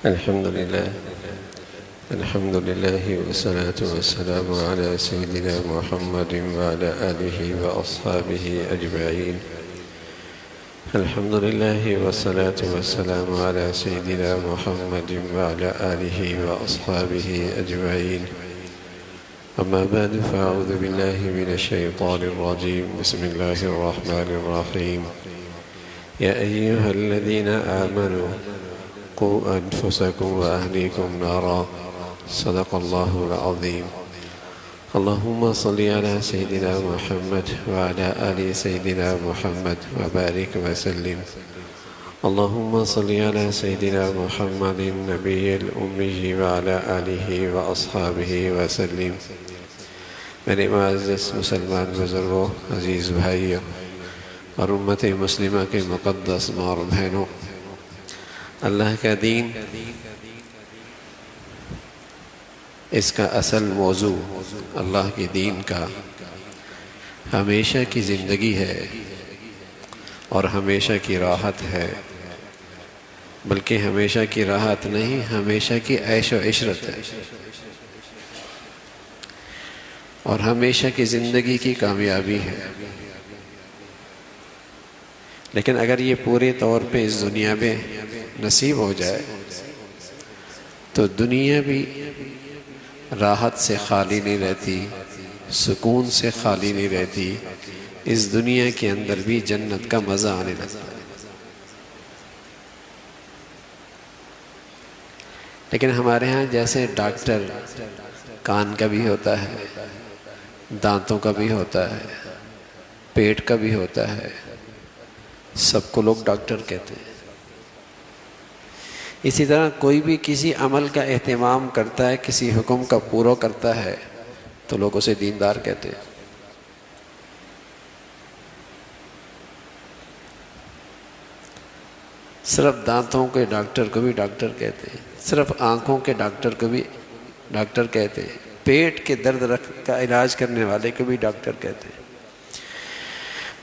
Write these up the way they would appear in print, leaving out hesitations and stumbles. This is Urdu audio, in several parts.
الحمد لله والصلاة والسلام على سيدنا محمد وعلى آله وأصحابه أجمعين. الحمد لله والصلاة والسلام على سيدنا محمد وعلى آله وأصحابه أجمعين. أما بعد فأعوذ بالله من الشيطان الرجيم. بسم الله الرحمن الرحيم. يا أيها الذين آمنوا قوا أنفسكم وأهليكم نارا. صدق الله العظيم. اللهم صل على سيدنا محمد وعلى آل سيدنا محمد وبارك وسلم. اللهم صل على سيدنا محمد النبي الأمي وعلى آله وأصحابه وسلم. میرے معزز مسلمان بزرگوں، عزیز بھائیوں اور امت مسلمہ کے مقدس ماں اور بہنوں، اللہ کا دین، اس کا اصل موضوع اللہ کے دین کا ہمیشہ کی زندگی ہے اور ہمیشہ کی راحت ہے، بلکہ ہمیشہ کی راحت نہیں، ہمیشہ کی عیش و عشرت ہے اور ہمیشہ کی زندگی کی کامیابی ہے۔ لیکن اگر یہ پورے طور پہ اس دنیا میں نصیب ہو جائے تو دنیا بھی راحت سے خالی نہیں رہتی، سکون سے خالی نہیں رہتی، اس دنیا کے اندر بھی جنت کا مزہ آنے لگتا ہے۔ لیکن ہمارے ہاں جیسے ڈاکٹر کان کا بھی ہوتا ہے، دانتوں کا بھی ہوتا ہے، پیٹ کا بھی ہوتا ہے، سب کو لوگ ڈاکٹر کہتے ہیں۔ اسی طرح کوئی بھی کسی عمل کا اہتمام کرتا ہے، کسی حکم کا پورا کرتا ہے تو لوگ اسے دیندار کہتے ہیں۔ صرف دانتوں کے ڈاکٹر کو بھی ڈاکٹر کہتے ہیں، صرف آنکھوں کے ڈاکٹر کو بھی ڈاکٹر کہتے ہیں، پیٹ کے درد کا علاج کرنے والے کو بھی ڈاکٹر کہتے ہیں۔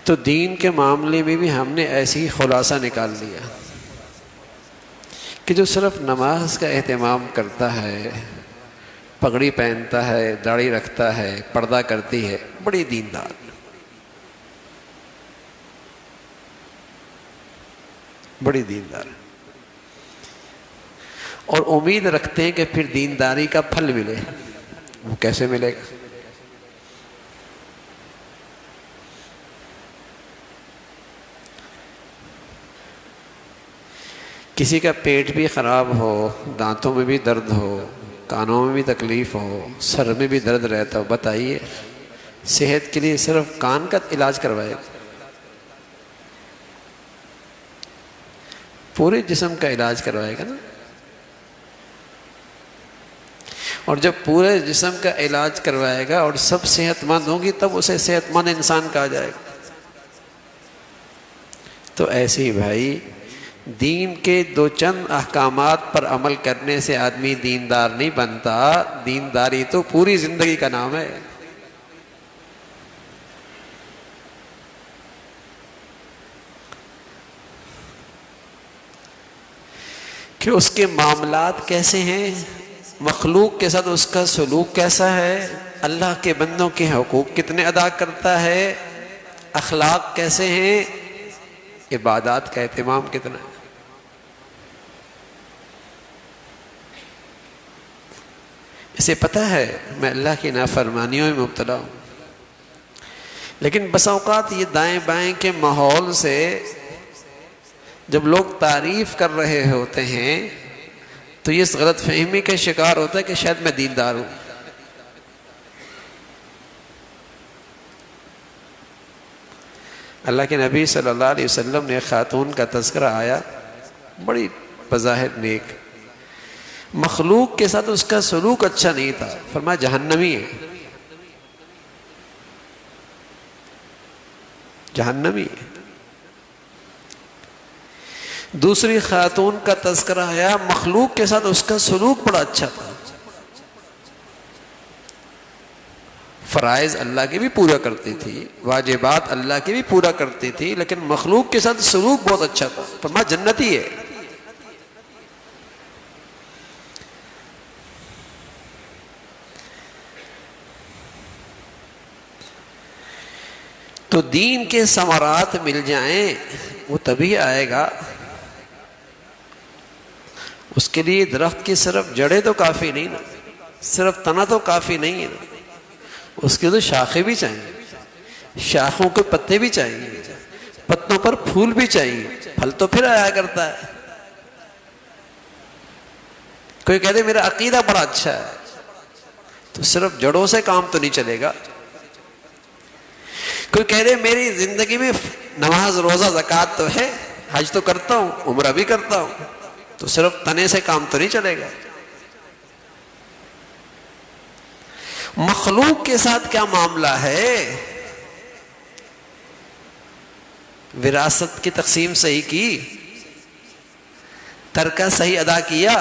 تو دین کے معاملے میں بھی ہم نے ایسی ہی خلاصہ نکال لیا کہ جو صرف نماز کا اہتمام کرتا ہے، پگڑی پہنتا ہے، داڑھی رکھتا ہے، پردہ کرتی ہے، بڑی دیندار، بڑی دیندار، اور امید رکھتے ہیں کہ پھر دینداری کا پھل ملے۔ وہ کیسے ملے گا؟ کسی کا پیٹ بھی خراب ہو، دانتوں میں بھی درد ہو، کانوں میں بھی تکلیف ہو، سر میں بھی درد رہتا ہو، بتائیے صحت کے لیے صرف کان کا علاج کروائے گا؟ پورے جسم کا علاج کروائے گا نا؟ اور جب پورے جسم کا علاج کروائے گا اور سب صحت مند ہوں گی تب اسے صحت مند انسان کہا جائے گا۔ تو ایسے ہی بھائی، دین کے دو چند احکامات پر عمل کرنے سے آدمی دیندار نہیں بنتا، دینداری تو پوری زندگی کا نام ہے۔ کہ اس کے معاملات کیسے ہیں، مخلوق کے ساتھ اس کا سلوک کیسا ہے، اللہ کے بندوں کے حقوق کتنے ادا کرتا ہے، اخلاق کیسے ہیں، عبادات کا اہتمام کتنا ہے۔ اسے پتہ ہے میں اللہ کی نافرمانیوں میں مبتلا ہوں، لیکن بس اوقات یہ دائیں بائیں کے ماحول سے جب لوگ تعریف کر رہے ہوتے ہیں تو یہ اس غلط فہمی کا شکار ہوتا ہے کہ شاید میں دیندار ہوں۔ اللہ کے نبی صلی اللہ علیہ وسلم نے خاتون کا تذکرہ آیا، بڑی بظاہر نیک، مخلوق کے ساتھ اس کا سلوک اچھا نہیں تھا، فرمایا جہنمی ہے، جہنمی ہے۔ دوسری خاتون کا تذکرہ آیا، مخلوق کے ساتھ اس کا سلوک بڑا اچھا تھا، فرائض اللہ کے بھی پورا کرتی تھی، واجبات اللہ کے بھی پورا کرتی تھی، لیکن مخلوق کے ساتھ سلوک بہت اچھا تھا، فرمایا جنتی ہے۔ تو دین کے ثمرات مل جائیں وہ تبھی آئے گا. اس کے لیے درخت کی صرف جڑیں تو کافی نہیں نا, صرف تنا تو کافی نہیں ہے نا, اس کے تو شاخیں بھی چاہیے, شاخوں کے پتے بھی چاہیے, پتوں پر پھول بھی چاہیے, پھل تو پھر آیا کرتا ہے. کوئی کہتے میرا عقیدہ بڑا اچھا ہے, تو صرف جڑوں سے کام تو نہیں چلے گا. کوئی کہہ دے میری زندگی میں نماز روزہ زکوٰۃ تو ہے, حج تو کرتا ہوں, عمرہ بھی کرتا ہوں, تو صرف تنے سے کام تو نہیں چلے گا. مخلوق کے ساتھ کیا معاملہ ہے؟ وراثت کی تقسیم صحیح کی, ترکہ صحیح ادا کیا,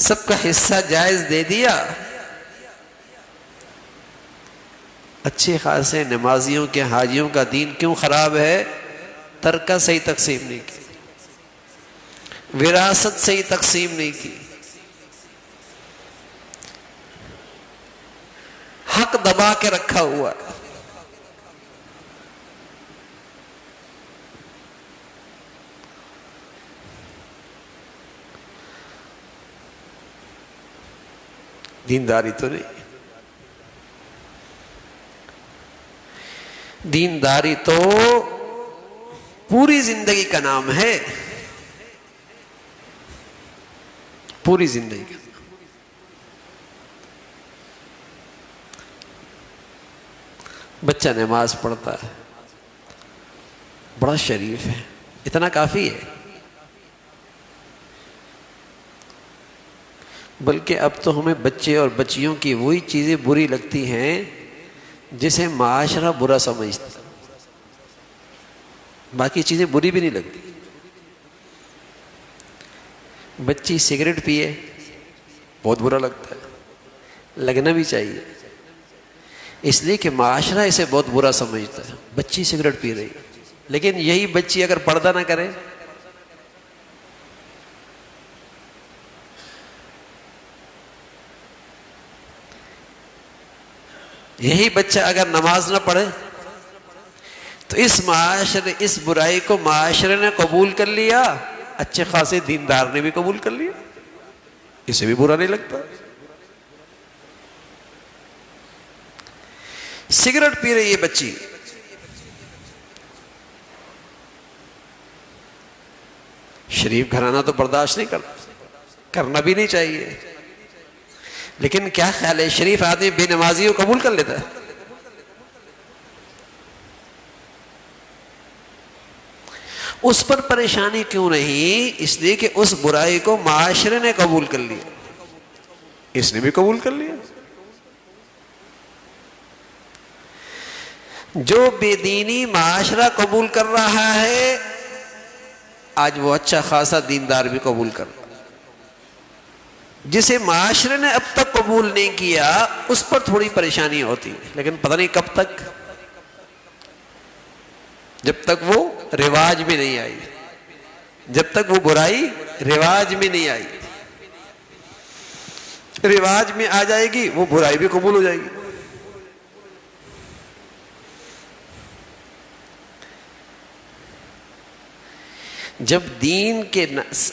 سب کا حصہ جائز دے دیا, اچھے خاصے نمازیوں کے حاجیوں کا دین کیوں خراب ہے؟ ترکہ صحیح تقسیم نہیں کی, وراثت صحیح تقسیم نہیں کی, حق دبا کے رکھا ہوا ہے. دینداری تو نہیں. دینداری تو پوری زندگی کا نام ہے, پوری زندگی کا. بچہ نماز پڑھتا ہے, بڑا شریف ہے, اتنا کافی ہے. بلکہ اب تو ہمیں بچے اور بچیوں کی وہی چیزیں بری لگتی ہیں جسے معاشرہ برا سمجھتا, باقی چیزیں بری بھی نہیں لگتی. بچی سگریٹ پیے بہت برا لگتا ہے, لگنا بھی چاہیے, اس لیے کہ معاشرہ اسے بہت برا سمجھتا ہے. بچی سگریٹ پی رہی, لیکن یہی بچی اگر پردہ نہ کرے, یہی بچہ اگر نماز نہ پڑھے, تو اس معاشرے, اس برائی کو معاشرے نے قبول کر لیا, اچھے خاصے دیندار نے بھی قبول کر لیا, اسے بھی برا نہیں لگتا. سگریٹ پی رہی ہے بچی, شریف گھرانہ تو برداشت نہیں کرنا بھی نہیں چاہیے, لیکن کیا خیال ہے شریف آدمی بے نمازی کو قبول کر لیتا ہے؟ اس پر پریشانی کیوں نہیں؟ اس لیے کہ اس برائی کو معاشرے نے قبول کر لیا, اس نے بھی قبول کر لیا. جو بے دینی معاشرہ قبول کر رہا ہے, آج وہ اچھا خاصا دیندار بھی قبول کر رہا. جسے معاشرے نے اب تک قبول نہیں کیا اس پر تھوڑی پریشانی ہوتی, لیکن پتہ نہیں کب تک, جب تک وہ رواج میں نہیں آئی, جب تک وہ برائی رواج میں نہیں آئی. رواج میں آ جائے گی وہ برائی بھی قبول ہو جائے گی. جب دین کے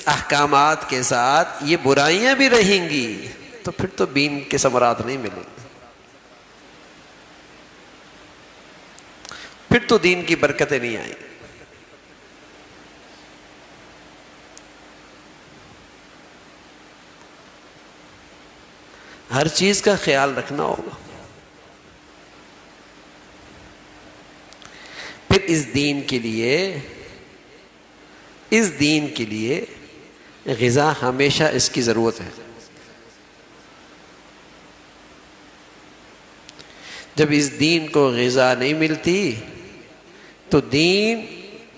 احکامات کے ساتھ یہ برائیاں بھی رہیں گی تو پھر تو دین کے ثمرات نہیں ملیں گے, پھر تو دین کی برکتیں نہیں آئیں. ہر چیز کا خیال رکھنا ہوگا. پھر اس دین کے لیے غذا ہمیشہ اس کی ضرورت ہے. جب اس دین کو غذا نہیں ملتی تو دین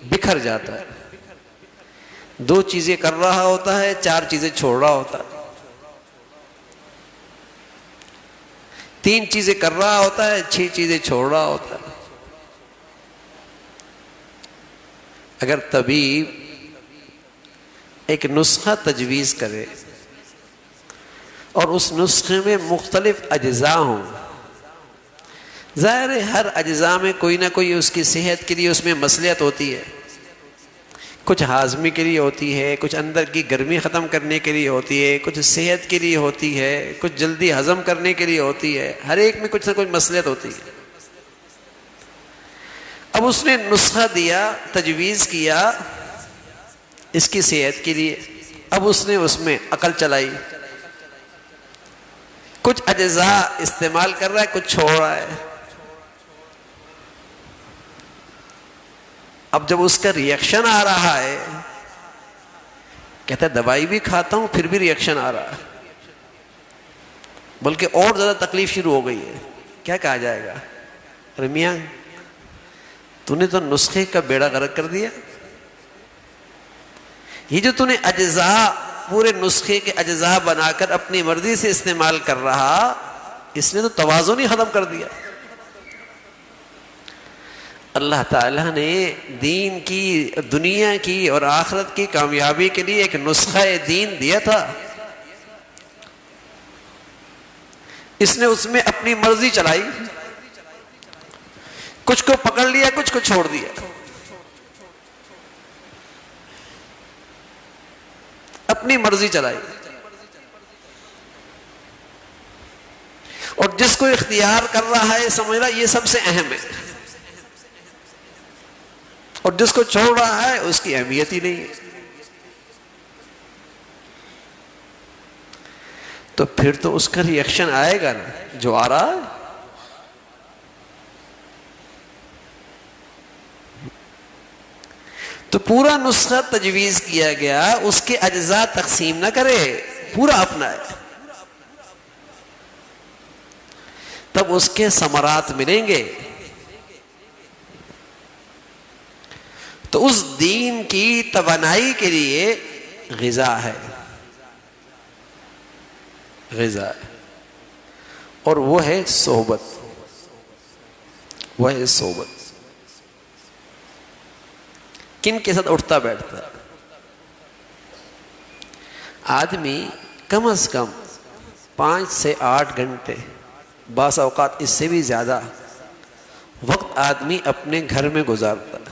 بکھر جاتا ہے. 2 چیزیں کر رہا ہوتا ہے, 4 چیزیں چھوڑ رہا ہوتا ہے, 3 چیزیں کر رہا ہوتا ہے, 6 چیزیں چھوڑ رہا ہوتا ہے. اگر طبیب ایک نسخہ تجویز کرے اور اس نسخے میں مختلف اجزاء ہوں, ظاہر ہے ہر اجزاء میں کوئی نہ کوئی اس کی صحت کے لیے اس میں مصلحت ہوتی ہے، کچھ ہاضمے کے لیے ہوتی ہے، کچھ اندر کی گرمی ختم کرنے کے لیے ہوتی ہے، کچھ صحت کے لیے ہوتی ہے، کچھ جلدی ہضم کرنے کے لیے ہوتی ہے، ہر ایک میں کچھ نہ کچھ مصلحت ہوتی ہے۔ اب اس نے نسخہ دیا، تجویز کیا اس کی صحت کے لیے، اب اس نے اس میں عقل چلائی، کچھ اجزاء استعمال کر رہا ہے، کچھ چھوڑ رہا ہے۔ اب جب اس کا ری ایکشن آ رہا ہے، کہتا ہے دوائی بھی کھاتا ہوں پھر بھی ری ایکشن آ رہا ہے، بلکہ اور زیادہ تکلیف شروع ہو گئی ہے، کیا کہا جائے گا؟ ارے میاں تو نے تو نسخے کا بیڑا غرق کر دیا، یہ جو تو نے اجزاء پورے نسخے کے اجزاء بنا کر اپنی مرضی سے استعمال کر رہا، اس نے تو توازن ہی ختم کر دیا۔ اللہ تعالیٰ نے دین کی، دنیا کی اور آخرت کی کامیابی کے لیے ایک نسخہ دین دیا تھا، اس نے اس میں اپنی مرضی چلائی، کچھ کو پکڑ لیا، کچھ کو چھوڑ دیا، اپنی مرضی چلائی، اور جس کو اختیار کر رہا ہے سمجھ رہا یہ سب سے اہم ہے، اور جس کو چھوڑ رہا ہے اس کی اہمیت ہی نہیں ہے۔ تو پھر تو اس کا ری ایکشن آئے گا نا جو آ رہا ہے۔ تو پورا نسخہ تجویز کیا گیا، اس کے اجزاء تقسیم نہ کرے، پورا اپنائے، تب اس کے ثمرات ملیں گے۔ تو اس دین کی توانائی کے لیے غذا ہے، غذا ہے، اور وہ ہے صحبت، وہ ہے صحبت۔ کن کے ساتھ اٹھتا بیٹھتا ہے آدمی؟ کم از کم 5 سے 8 گھنٹے، بعض اوقات اس سے بھی زیادہ وقت آدمی اپنے گھر میں گزارتا ہے،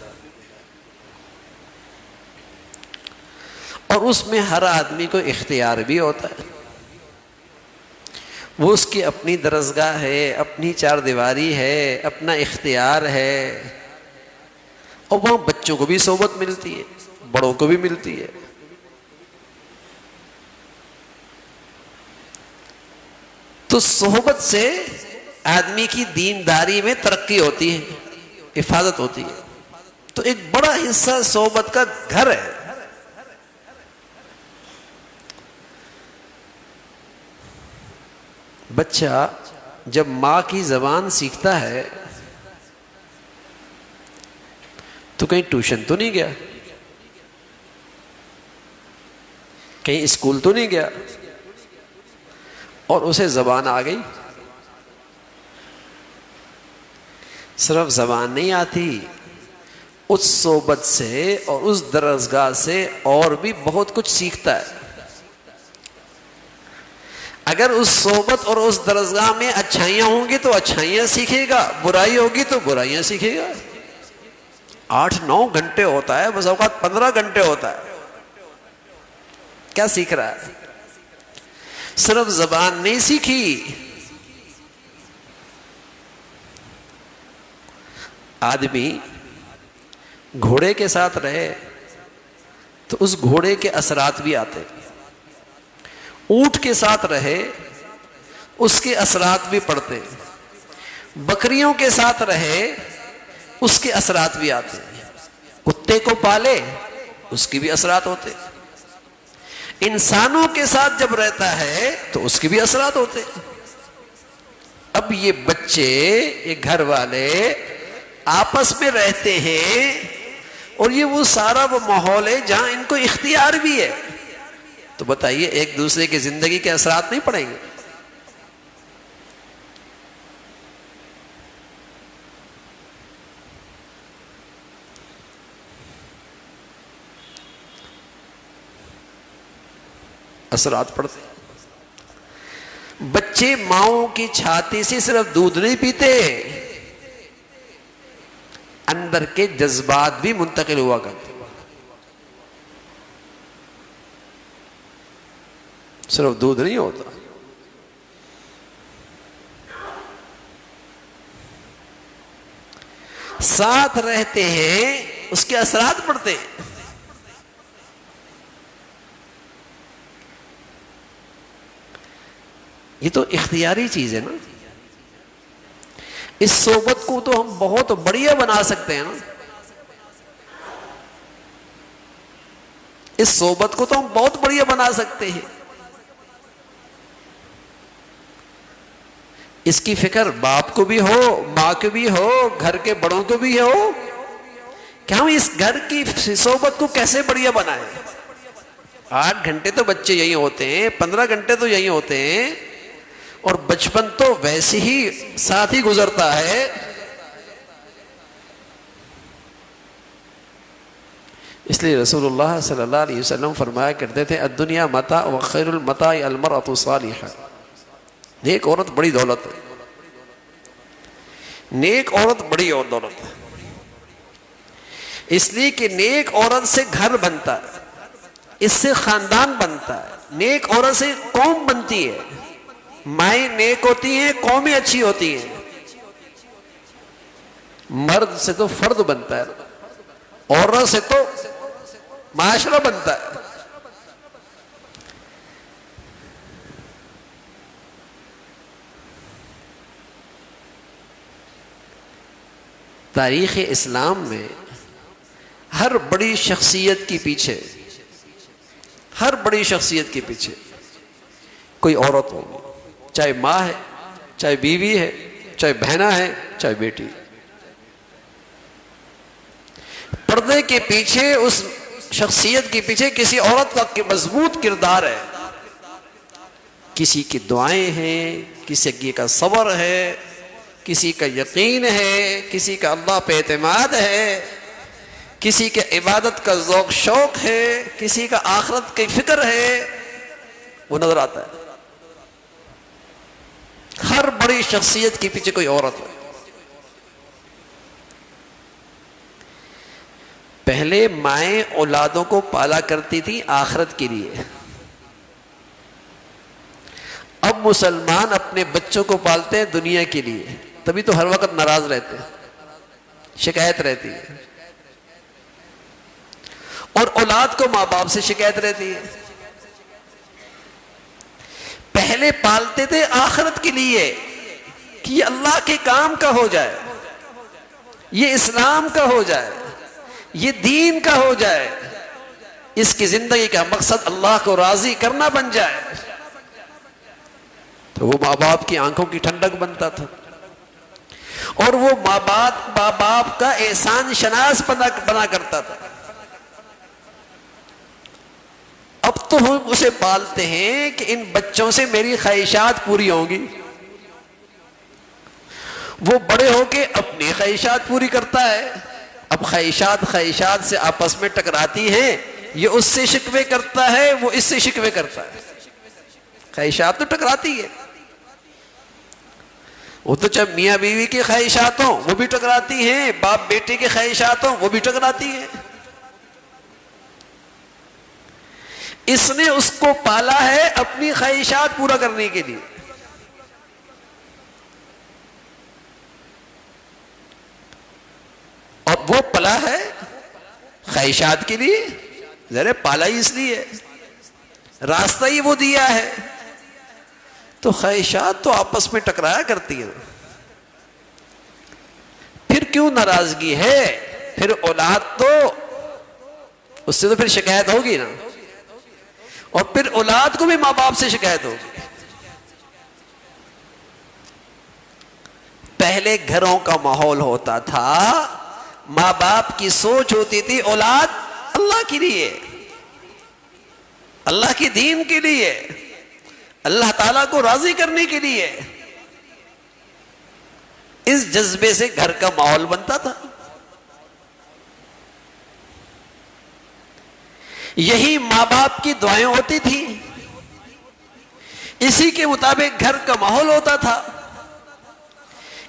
اور اس میں ہر آدمی کو اختیار بھی ہوتا ہے، وہ اس کی اپنی درسگاہ ہے، اپنی چار دیواری ہے، اپنا اختیار ہے، اور وہاں بچوں کو بھی صحبت ملتی ہے، بڑوں کو بھی ملتی ہے۔ تو صحبت سے آدمی کی دینداری میں ترقی ہوتی ہے، حفاظت ہوتی ہے۔ تو ایک بڑا حصہ صحبت کا گھر ہے۔ بچہ جب ماں کی زبان سیکھتا ہے تو کہیں ٹیوشن تو نہیں گیا، کہیں اسکول تو نہیں گیا، اور اسے زبان آ گئی۔ صرف زبان نہیں آتی، اس صحبت سے اور اس درسگاہ سے اور بھی بہت کچھ سیکھتا ہے۔ اگر اس صحبت اور اس درسگاہ میں اچھائیاں ہوں گی تو اچھائیاں سیکھے گا، برائی ہوگی تو برائیاں سیکھے گا۔ 8-9 گھنٹے ہوتا ہے، بس اوقات 15 گھنٹے ہوتا ہے، کیا سیکھ رہا ہے؟ صرف زبان نہیں سیکھی، آدمی گھوڑے کے ساتھ رہے تو اس گھوڑے کے اثرات بھی آتے، اونٹ کے ساتھ رہے اس کے اثرات بھی پڑتے، بکریوں کے ساتھ رہے اس کے اثرات بھی آتے، کتے کو پالے اس کی بھی اثرات ہوتے، انسانوں کے ساتھ جب رہتا ہے تو اس کے بھی اثرات ہوتے۔ اب یہ بچے، یہ گھر والے آپس میں رہتے ہیں، اور یہ وہ سارا وہ ماحول ہے جہاں ان کو اختیار بھی ہے، تو بتائیے ایک دوسرے کی زندگی کے اثرات نہیں پڑیں گے؟ اثرات پڑتے۔ بچے ماؤں کی چھاتی سے صرف دودھ نہیں پیتے، اندر کے جذبات بھی منتقل ہوا کرتے، صرف دودھ نہیں ہوتا. ساتھ رہتے ہیں اس کے اثرات پڑتے ہیں. یہ تو اختیاری چیز ہے نا. اس صحبت کو تو ہم بہت بڑھیا بنا سکتے ہیں نا. اس صحبت کو تو ہم بہت بڑھیا بنا سکتے ہیں. اس کی فکر باپ کو بھی ہو، ماں کو بھی ہو، گھر کے بڑوں کو بھی ہو کہ ہم اس گھر کی صحبت کو کیسے بڑھیا بنائیں. 8 گھنٹے تو بچے یہیں ہوتے ہیں، 15 گھنٹے تو یہیں ہوتے ہیں، اور بچپن تو ویسے ہی ساتھ ہی گزرتا ہے. اس لیے رسول اللہ صلی اللہ علیہ وسلم فرمایا کرتے تھے الدنیا متاع وخیر المتاع المرأة الصالحہ. نیک عورت بڑی دولت ہے. نیک عورت بڑی اور دولت ہے. اس لیے کہ نیک عورت سے گھر بنتا ہے، اس سے خاندان بنتا ہے. نیک عورت سے قوم بنتی ہے. مائیں نیک ہوتی ہیں، قومیں اچھی ہوتی ہیں. مرد سے تو فرد بنتا ہے، عورت سے تو معاشرہ بنتا ہے. تاریخ اسلام میں ہر بڑی شخصیت کے پیچھے، ہر بڑی شخصیت کے پیچھے کوئی عورت ہوگی، چاہے ماں ہے، چاہے بیوی ہے، چاہے بہنا ہے، چاہے بیٹی. پردے کے پیچھے، اس شخصیت کے پیچھے کسی عورت کا مضبوط کردار ہے. کسی کی دعائیں ہیں، کسی کا صبر ہے، کسی کا یقین ہے، کسی کا اللہ پہ اعتماد ہے، کسی کے عبادت کا ذوق شوق ہے، کسی کا آخرت کی فکر ہے. وہ نظر آتا ہے. ہر بڑی شخصیت کے پیچھے کوئی عورت ہے. پہلے مائیں اولادوں کو پالا کرتی تھی آخرت کے لیے. اب مسلمان اپنے بچوں کو پالتے ہیں دنیا کے لیے. تبھی تو ہر وقت ناراض رہتے ہیں، شکایت رہتی ہے. اور اولاد کو ماں باپ سے شکایت رہتی ہے. پہلے پالتے تھے آخرت کے لیے کہ یہ اللہ کے کام کا ہو جائے، یہ اسلام کا ہو جائے، یہ دین کا ہو جائے، اس کی زندگی کا مقصد اللہ کو راضی کرنا بن جائے. تو وہ ماں باپ کی آنکھوں کی ٹھنڈک بنتا تھا، اور وہ ماں باپ کا احسان شناس بنا کرتا تھا. اب تو ہم اسے پالتے ہیں کہ ان بچوں سے میری خواہشات پوری ہوں گی. وہ بڑے ہو کے اپنی خواہشات پوری کرتا ہے. اب خواہشات سے آپس میں ٹکراتی ہیں. یہ اس سے شکوے کرتا ہے، وہ اس سے شکوے کرتا ہے. خواہشات تو ٹکراتی ہے. وہ تو جب میاں بیوی کی خواہشات ہوں وہ بھی ٹکراتی ہیں، باپ بیٹے کی خواہشات ہوں وہ بھی ٹکراتی ہیں. اس نے اس کو پالا ہے اپنی خواہشات پورا کرنے کے لیے. اور وہ پلا ہے خواہشات کے لیے. ذرا پالا ہی اس لیے، راستہ ہی وہ دیا ہے. تو خواہشات تو آپس میں ٹکرایا کرتی ہیں. پھر کیوں ناراضگی ہے؟ پھر اولاد تو اس سے تو پھر شکایت ہوگی نا. اور پھر اولاد کو بھی ماں باپ سے شکایت ہوگی. پہلے گھروں کا ماحول ہوتا تھا، ماں باپ کی سوچ ہوتی تھی اولاد اللہ کے لیے، اللہ کے دین کے لیے، اللہ تعالیٰ کو راضی کرنے کے لیے. اس جذبے سے گھر کا ماحول بنتا تھا. یہی ماں باپ کی دعائیں ہوتی تھی، اسی کے مطابق گھر کا ماحول ہوتا تھا.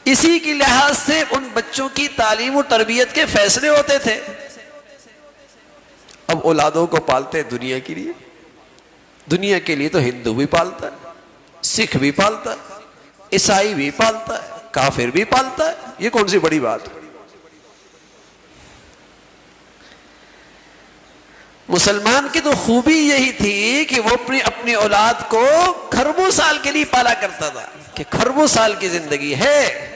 اسی کی لحاظ سے ان بچوں کی تعلیم و تربیت کے فیصلے ہوتے تھے. اب اولادوں کو پالتے ہیں دنیا کے لیے. دنیا کے لیے تو ہندو بھی پالتا ہے, سکھ بھی پالتا ہے, عیسائی بھی پالتا ہے, کافر بھی پالتا ہے. یہ کون سی بڑی بات ہے؟ مسلمان کی تو خوبی یہی تھی کہ وہ اپنی اولاد کو کھربوں سال کے لیے پالا کرتا تھا کہ کھربوں سال کی زندگی ہے,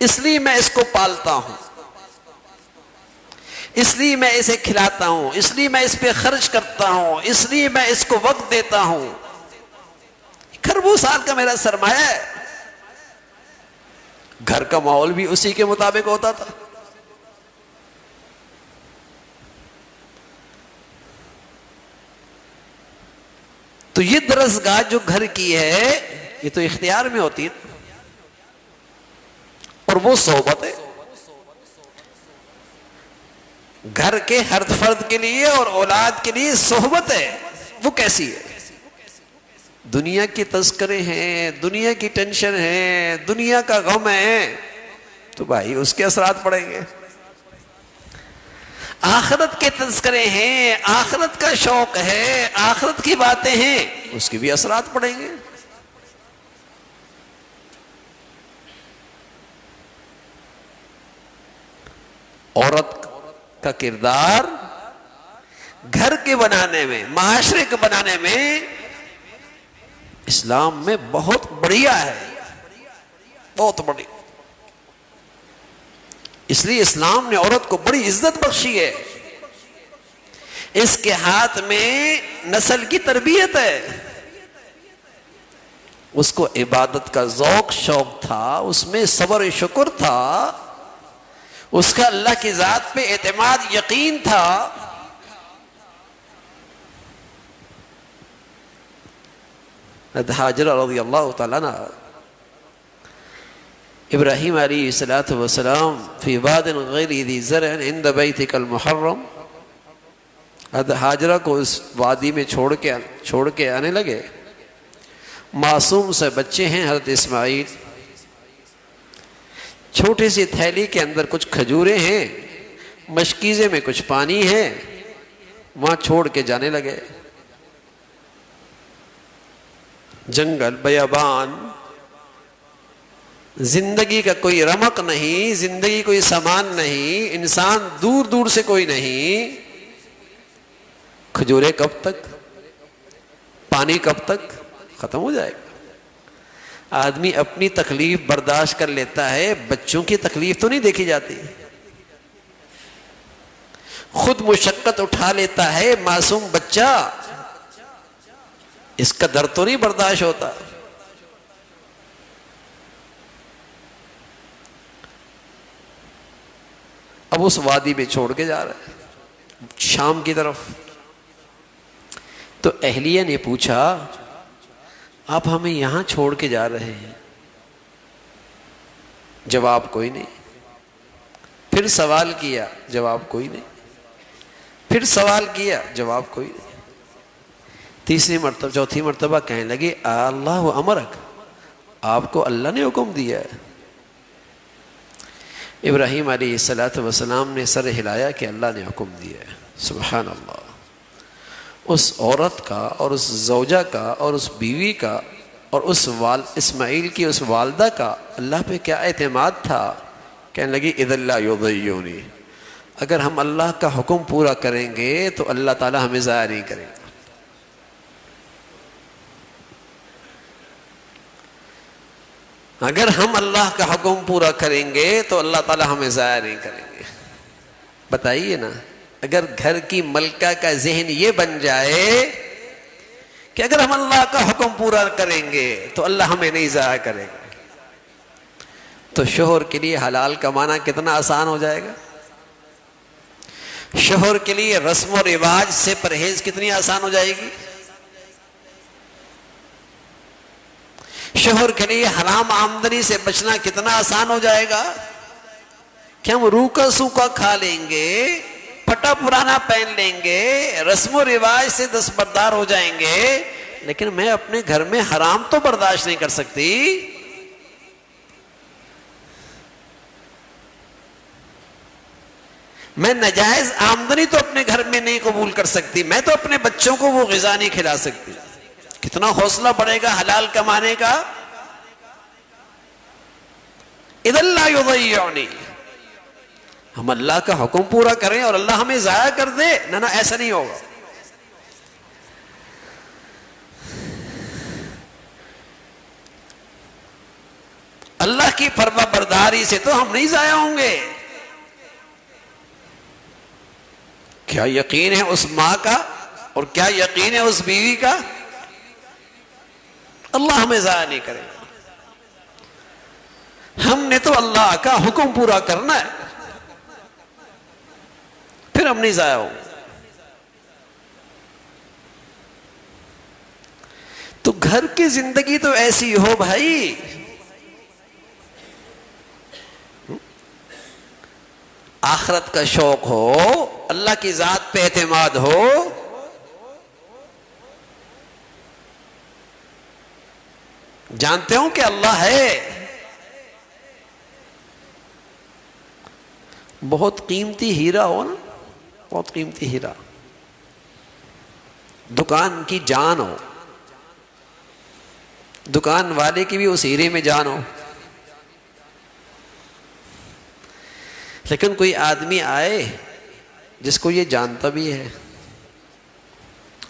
اس لیے میں اس کو پالتا ہوں, اس لیے میں اسے کھلاتا ہوں, اس لیے میں اس پہ خرچ کرتا ہوں, اس لیے میں اس کو وقت دیتا ہوں. کھربوں سال کا میرا سرمایہ ہے. گھر کا ماحول بھی اسی کے مطابق ہوتا تھا. تو یہ درسگاہ جو گھر کی ہے یہ تو اختیار میں ہوتی ہے, اور وہ صحبت ہے گھر کے ہر فرد کے لیے اور اولاد کے لیے. صحبت ہے وہ کیسی ہے؟ دنیا کی تذکرے ہیں, دنیا کی ٹینشن ہے, دنیا کا غم ہے, تو بھائی اس کے اثرات پڑیں گے. آخرت کے تذکرے ہیں, آخرت کا شوق ہے, آخرت کی باتیں ہیں, اس کے بھی اثرات پڑیں گے. عورت کا کردار گھر کے بنانے میں, معاشرے کے بنانے میں اسلام میں بہت بڑھیا ہے, بہت بڑی. اس لیے اسلام نے عورت کو بڑی عزت بخشی ہے. اس کے ہاتھ میں نسل کی تربیت ہے. اس کو عبادت کا ذوق شوق تھا, اس میں صبر و شکر تھا, اس کا اللہ کی ذات پہ اعتماد یقین تھا. ہاجرہ رضی اللہ تعالیٰ عنہ ابراہیم علیہ الصلوۃ والسلام فی واد غیر ذی زرع عند بیتک المحرم, ہاجرہ کو اس وادی میں چھوڑ کے آنے لگے. معصوم سے بچے ہیں حضرت اسماعیل, چھوٹی سی تھیلی کے اندر کچھ کھجوریں ہیں, مشکیزے میں کچھ پانی ہے, وہاں چھوڑ کے جانے لگے. جنگل بیابان, زندگی کا کوئی رمق نہیں, زندگی کوئی سامان نہیں, انسان دور دور سے کوئی نہیں. کھجورے کب تک, پانی کب تک, ختم ہو جائے گا. آدمی اپنی تکلیف برداشت کر لیتا ہے, بچوں کی تکلیف تو نہیں دیکھی جاتی. خود مشقت اٹھا لیتا ہے معصوم بچہ, اس کا درد تو نہیں برداشت ہوتا. اب اس وادی میں چھوڑ کے جا رہا ہے شام کی طرف. تو اہلیہ نے پوچھا, آپ ہمیں یہاں چھوڑ کے جا رہے ہیں؟ جواب کوئی نہیں. پھر سوال کیا, جواب کوئی نہیں. پھر سوال کیا, جواب کوئی نہیں. تیسری مرتبہ, چوتھی مرتبہ کہنے لگے, اللہ امرک, آپ کو اللہ نے حکم دیا ہے. ابراہیم علیہ الصلوۃ والسلام نے سر ہلایا کہ اللہ نے حکم دیا ہے. سبحان اللہ. اس عورت کا اور اس زوجہ کا اور اس بیوی کا اور اس اسماعیل کی اس والدہ کا اللہ پہ کیا اعتماد تھا. کہنے لگی اذا لا یضیعونی, اگر ہم اللہ کا حکم پورا کریں گے تو اللہ تعالی ہمیں ضائع نہیں کرے گا. اگر ہم اللہ کا حکم پورا کریں گے تو اللہ تعالی ہمیں ضائع نہیں کریں گے. بتائیے نا, اگر گھر کی ملکہ کا ذہن یہ بن جائے کہ اگر ہم اللہ کا حکم پورا کریں گے تو اللہ ہمیں نہیں ضائع کرے گا, تو شوہر کے لیے حلال کمانا کتنا آسان ہو جائے گا. شوہر کے لیے رسم و رواج سے پرہیز کتنی آسان ہو جائے گی. شوہر کے لیے حرام آمدنی سے بچنا کتنا آسان ہو جائے گا کہ ہم روکا سوکھا کھا لیں گے, پھٹا پرانا پہن لیں گے, رسم و رواج سے دستبردار ہو جائیں گے, لیکن میں اپنے گھر میں حرام تو برداشت نہیں کر سکتی. میں ناجائز آمدنی تو اپنے گھر میں نہیں قبول کر سکتی، میں تو اپنے بچوں کو وہ غذا نہیں کھلا سکتی، کتنا حوصلہ بڑھے گا حلال کمانے کا. اذا لا یضیعنی، ہم اللہ کا حکم پورا کریں اور اللہ ہمیں ضائع کر دے، نہ ایسا نہیں ہوگا. اللہ کی فرما برداری سے تو ہم نہیں ضائع ہوں گے. کیا یقین ہے اس ماں کا اور کیا یقین ہے اس بیوی کا؟ اللہ ہمیں ضائع نہیں کرے گا. ہم نے تو اللہ کا حکم پورا کرنا ہے، پھر ہم نہیں ضائع ہوں گے. تو گھر کی زندگی تو ایسی ہو بھائی، آخرت کا شوق ہو، اللہ کی ذات پہ اعتماد ہو. جانتے ہو کہ اللہ ہے. بہت قیمتی ہیرا ہو نا، بہت قیمتی ہیرا، دکان کی جان ہو، دکان والے کی بھی اس ہیرے میں جان ہو، لیکن کوئی آدمی آئے جس کو یہ جانتا بھی ہے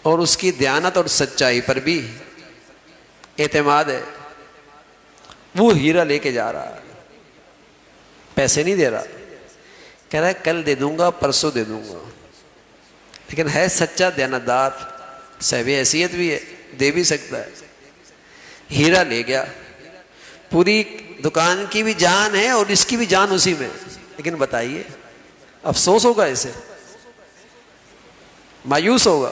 اور اس کی دیانت اور سچائی پر بھی اعتماد ہے، وہ ہیرا لے کے جا رہا ہے، پیسے نہیں دے رہا، کہہ رہا ہے کل دے دوں گا، پرسوں دے دوں گا، لیکن ہے سچا دیانتدار، صاحب حیثیت بھی ہے، دے بھی سکتا ہے. ہیرا لے گیا، پوری دکان کی بھی جان ہے اور اس کی بھی جان اسی میں. لیکن بتائیے افسوس ہوگا، اسے مایوس ہوگا،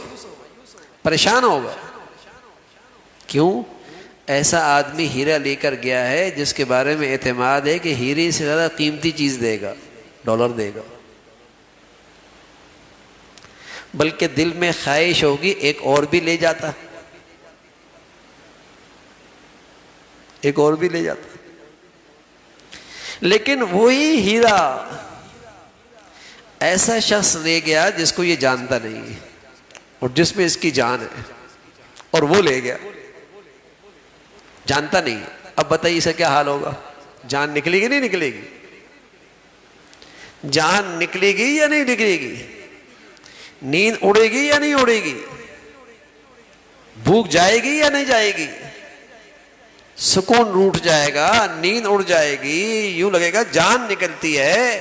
پریشان ہوگا. کیوں؟ ایسا آدمی ہیرا لے کر گیا ہے جس کے بارے میں اعتماد ہے کہ ہیرے سے زیادہ قیمتی چیز دے گا، ڈالر دے گا. بلکہ دل میں خواہش ہوگی ایک اور بھی لے جاتا، ایک اور بھی لے جاتا. لیکن وہی ہیرا ایسا شخص لے گیا جس کو یہ جانتا نہیں اور جس میں اس کی جان ہے، اور وہ لے گیا، جانتا نہیں. اب بتائیے اسے کیا حال ہوگا؟ جان نکلے گی نہیں نکلے گی؟ جان نکلے گی یا نہیں نکلے گی؟ نیند اڑے گی یا نہیں اڑے گی؟ بھوک جائے گی یا نہیں جائے گی؟ سکون روٹ جائے گا، نیند اڑ جائے گی، یوں لگے گا جان نکلتی ہے.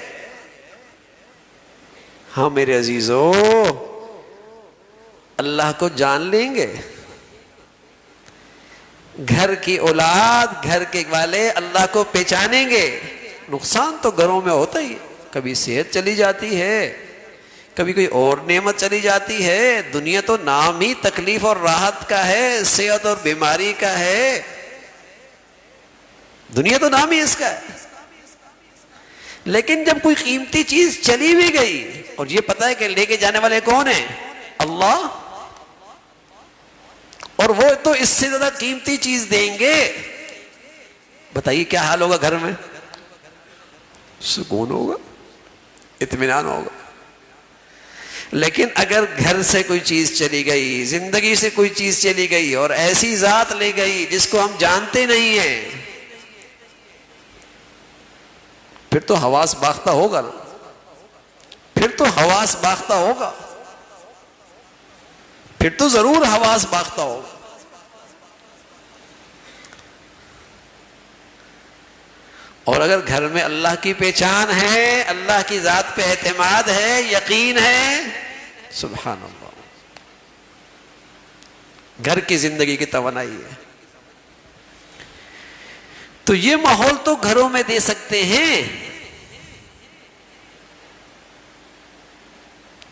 ہاں میرے عزیزو، اللہ کو جان لیں گے؟ گھر کی اولاد، گھر کے والے اللہ کو پہچانیں گے؟ نقصان تو گھروں میں ہوتا ہی، کبھی صحت چلی جاتی ہے، کبھی کوئی اور نعمت چلی جاتی ہے. دنیا تو نام ہی تکلیف اور راحت کا ہے، صحت اور بیماری کا ہے، دنیا تو نام ہی اس کا ہے. لیکن جب کوئی قیمتی چیز چلی بھی گئی اور یہ پتہ ہے کہ لے کے جانے والے کون ہیں؟ اللہ، اور وہ تو اس سے زیادہ قیمتی چیز دیں گے، بتائیے کیا حال ہوگا گھر میں؟ سکون ہوگا، اطمینان ہوگا. لیکن اگر گھر سے کوئی چیز چلی گئی، زندگی سے کوئی چیز چلی گئی اور ایسی ذات لے گئی جس کو ہم جانتے نہیں ہیں، پھر تو حواس باختہ ہوگا نا، پھر تو حواس باختہ ہوگا، پھر تو ضرور حواس باختہ ہوگا. اور اگر گھر میں اللہ کی پہچان ہے، اللہ کی ذات پہ اعتماد ہے، یقین ہے، سبحان اللہ، گھر کی زندگی کی توانائی ہے. تو یہ ماحول تو گھروں میں دے سکتے ہیں،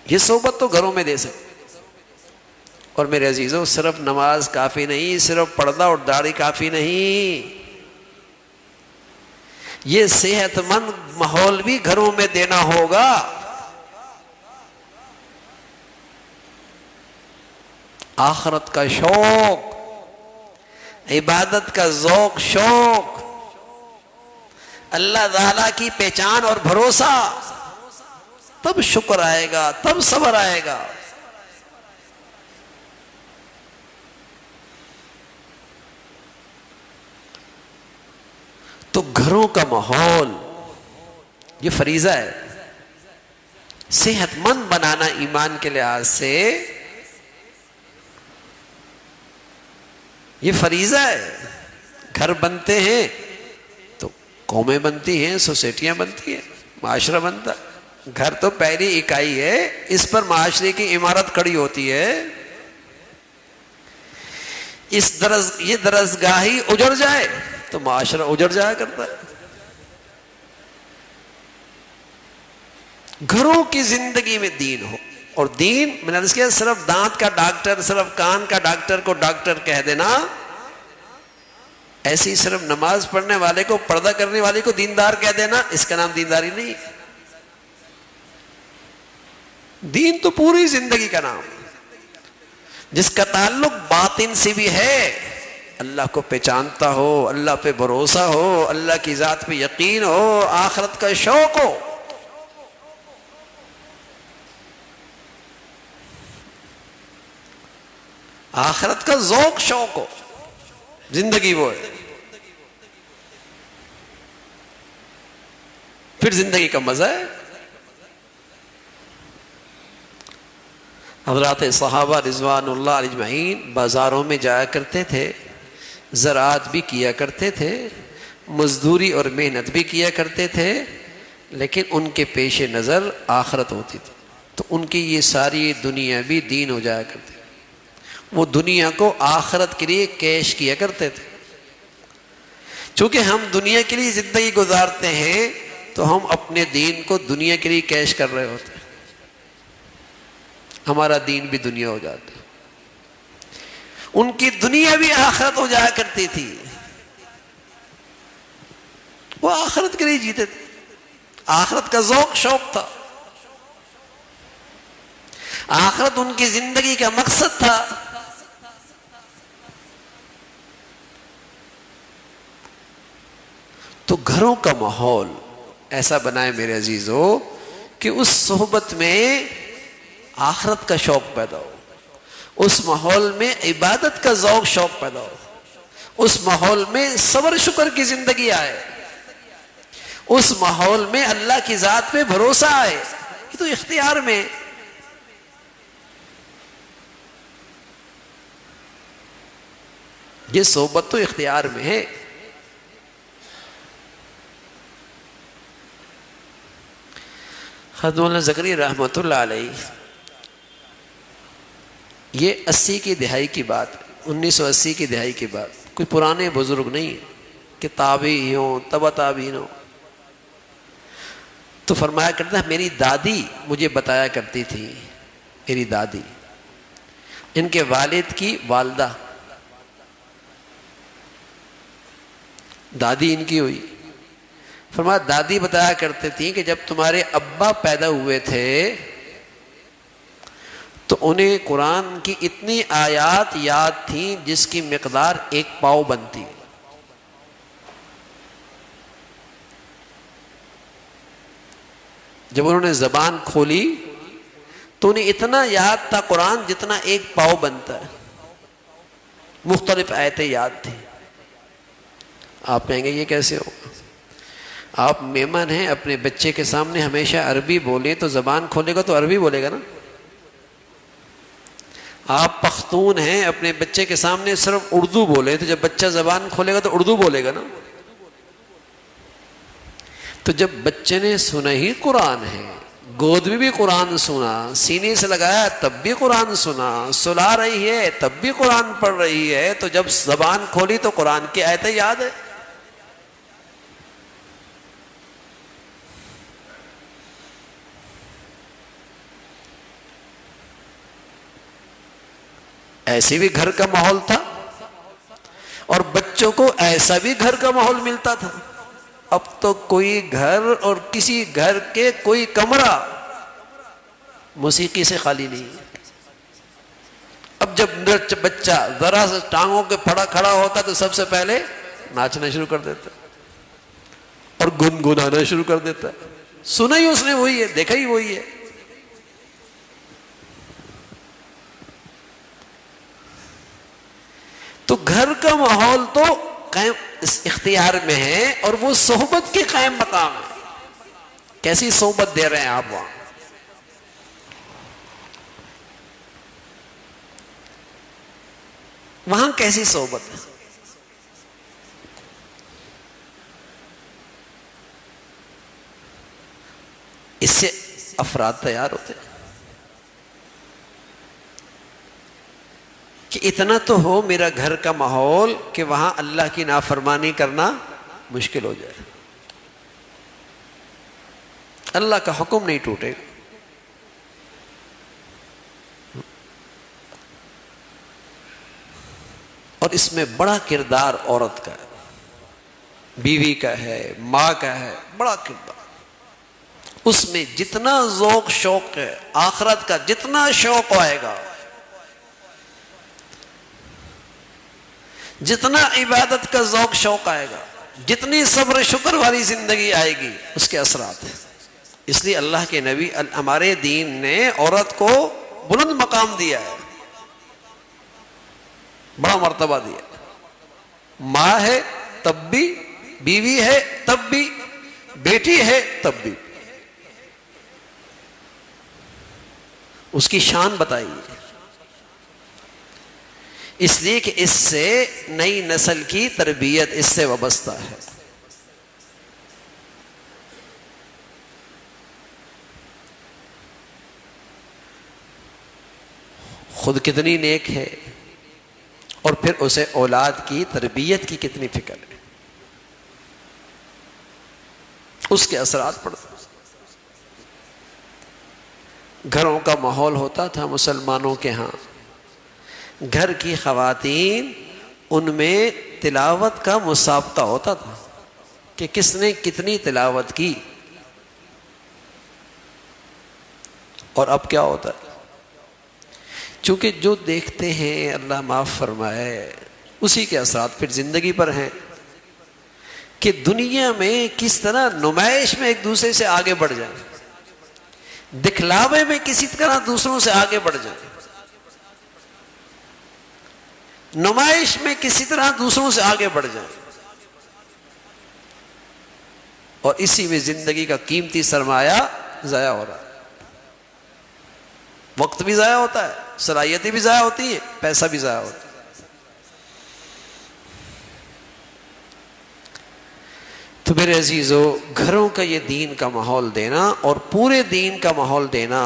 یہ صحبت تو گھروں میں دے سکتے. اور میرے عزیزوں، صرف نماز کافی نہیں، صرف پردہ اور داڑھی کافی نہیں، یہ صحت مند ماحول بھی گھروں میں دینا ہوگا. آخرت کا شوق، عبادت کا ذوق شوق، اللہ تعالی کی پہچان اور بھروسہ، تب شکر آئے گا، تب صبر آئے گا۔ تو گھروں کا ماحول یہ فریضہ ہے، صحت مند بنانا ایمان کے لحاظ سے یہ فریضہ ہے۔ گھر بنتے ہیں تو قومیں بنتی ہیں، سوسائٹیاں بنتی ہیں، معاشرہ بنتا ہے۔ گھر تو پہلی اکائی ہے، اس پر معاشرے کی عمارت کھڑی ہوتی ہے۔ یہ درسگاہی اجڑ جائے تو معاشرہ اجڑ جایا کرتا ہے۔ گھروں کی زندگی میں دین ہو، اور دین میں نے عرض کیا صرف دانت کا ڈاکٹر، صرف کان کا ڈاکٹر کو ڈاکٹر کہہ دینا، ایسی صرف نماز پڑھنے والے کو، پردہ کرنے والے کو دیندار کہہ دینا، اس کا نام دینداری نہیں۔ دین تو پوری زندگی کا نام، جس کا تعلق باطن سے بھی ہے، اللہ کو پہچانتا ہو، اللہ پہ بھروسہ ہو، اللہ کی ذات پہ یقین ہو، آخرت کا شوق ہو۔ آخرت کا ذوق شوق ہو، زندگی وہ ہے، پھر زندگی کا مزہ ہے۔ حضرات صحابہ رضوان اللہ اجمعین بازاروں میں جایا کرتے تھے، زراعت بھی کیا کرتے تھے، مزدوری اور محنت بھی کیا کرتے تھے، لیکن ان کے پیش نظر آخرت ہوتی تھی، تو ان کی یہ ساری دنیا بھی دین ہو جایا کرتی۔ وہ دنیا کو آخرت کے لیے کیش کیا کرتے تھے۔ چونکہ ہم دنیا کے لیے زندگی گزارتے ہیں تو ہم اپنے دین کو دنیا کے لیے کیش کر رہے ہوتے ہیں، ہمارا دین بھی دنیا ہو جاتا ہے۔ ان کی دنیا بھی آخرت ہو جایا کرتی تھی، وہ آخرت کے لیے جیتے تھے، آخرت کا ذوق شوق تھا، آخرت ان کی زندگی کا مقصد تھا۔ تو گھروں کا ماحول ایسا بنائے میرے عزیزو کہ اس صحبت میں آخرت کا شوق پیدا ہو، اس ماحول میں عبادت کا ذوق شوق پیدا ہو، اس ماحول میں صبر شکر کی زندگی آئے، اس ماحول میں اللہ کی ذات پہ بھروسہ آئے۔ یہ تو اختیار میں، یہ صحبت تو اختیار میں ہے۔ حضرت مولانا زکریا رحمۃ اللہ علیہ، یہ 80 کی دہائی کی بات، 1980 کی دہائی کی بات، کوئی پرانے بزرگ نہیں کہ تابعی ہوں، تبع تابعین ہوں۔ تو فرمایا کرتا ہے میری دادی مجھے بتایا کرتی تھی، میری دادی، ان کے والد کی والدہ، دادی ان کی ہوئی، فرمایا دادی بتایا کرتے تھیں کہ جب تمہارے ابا پیدا ہوئے تھے تو انہیں قرآن کی اتنی آیات یاد تھیں جس کی مقدار 1 پاؤ بنتی۔ جب انہوں نے زبان کھولی تو انہیں اتنا یاد تھا قرآن جتنا 1 پاؤ بنتا ہے، مختلف آیتیں یاد تھیں۔ آپ کہیں گے یہ کیسے ہوگا؟ آپ مہمان ہیں، اپنے بچے کے سامنے ہمیشہ عربی بولیں تو زبان کھولے گا تو عربی بولے گا نا۔ آپ پختون ہیں، اپنے بچے کے سامنے صرف اردو بولے تو جب بچہ زبان کھولے گا تو اردو بولے گا نا۔ تو جب بچے نے سنا ہی قرآن ہے، گود میں بھی قرآن سنا، سینے سے لگایا تب بھی قرآن سنا، سلا رہی ہے تب بھی قرآن پڑھ رہی ہے، تو جب زبان کھولی تو قرآن کی آیتیں یاد ہے۔ ایسے بھی گھر کا ماحول تھا، اور بچوں کو ایسا بھی گھر کا ماحول ملتا تھا۔ اب تو کوئی گھر اور کسی گھر کے کوئی کمرہ موسیقی سے خالی نہیں ہے۔ اب جب بچہ ذرا سے ٹانگوں کے پھڑا کھڑا ہوتا تو سب سے پہلے ناچنا شروع کر دیتا اور گنگنانا شروع کر دیتا۔ سنا ہی اس نے وہی ہے، دیکھا ہی وہی ہے۔ تو گھر کا ماحول تو قائم اس اختیار میں ہے، اور وہ صحبت کے قائم مقام ہے. کیسی صحبت دے رہے ہیں آپ وہاں؟ وہاں کیسی صحبت ہے؟ اس سے افراد تیار ہوتے ہیں کہ اتنا تو ہو میرا گھر کا ماحول کہ وہاں اللہ کی نافرمانی کرنا مشکل ہو جائے. اللہ کا حکم نہیں ٹوٹے گا. اور اس میں بڑا کردار عورت کا ہے، بیوی کا ہے، ماں کا ہے، بڑا کردار. اس میں جتنا ذوق شوق ہے، آخرت کا جتنا شوق آئے گا، جتنا عبادت کا ذوق شوق آئے گا، جتنی صبر شکر والی زندگی آئے گی، اس کے اثرات ہیں. اس لیے اللہ کے نبی ہمارے دین نے عورت کو بلند مقام دیا ہے، بڑا مرتبہ دیا. ماں ہے تب بھی، بیوی ہے تب بھی، بیٹی ہے تب بھی. اس کی شان بتائیے. اس لیے کہ اس سے نئی نسل کی تربیت اس سے وابستہ ہے. خود کتنی نیک ہے، اور پھر اسے اولاد کی تربیت کی کتنی فکر ہے، اس کے اثرات پڑتے. گھروں کا ماحول ہوتا تھا مسلمانوں کے ہاں، گھر کی خواتین ان میں تلاوت کا مسابقہ ہوتا تھا کہ کس نے کتنی تلاوت کی. اور اب کیا ہوتا ہے؟ چونکہ جو دیکھتے ہیں، اللہ معاف فرمائے، اسی کے اثرات پھر زندگی پر ہیں کہ دنیا میں کس طرح نمائش میں ایک دوسرے سے آگے بڑھ جائیں، دکھلاوے میں کسی طرح دوسروں سے آگے بڑھ جائیں، نمائش میں کسی طرح دوسروں سے آگے بڑھ جائیں، اور اسی میں زندگی کا قیمتی سرمایہ ضائع ہو رہا ہے. وقت بھی ضائع ہوتا ہے، صلاحیتیں بھی ضائع ہوتی ہیں، پیسہ بھی ضائع ہوتا ہے. تو میرے عزیزو، گھروں کا یہ دین کا ماحول دینا اور پورے دین کا ماحول دینا،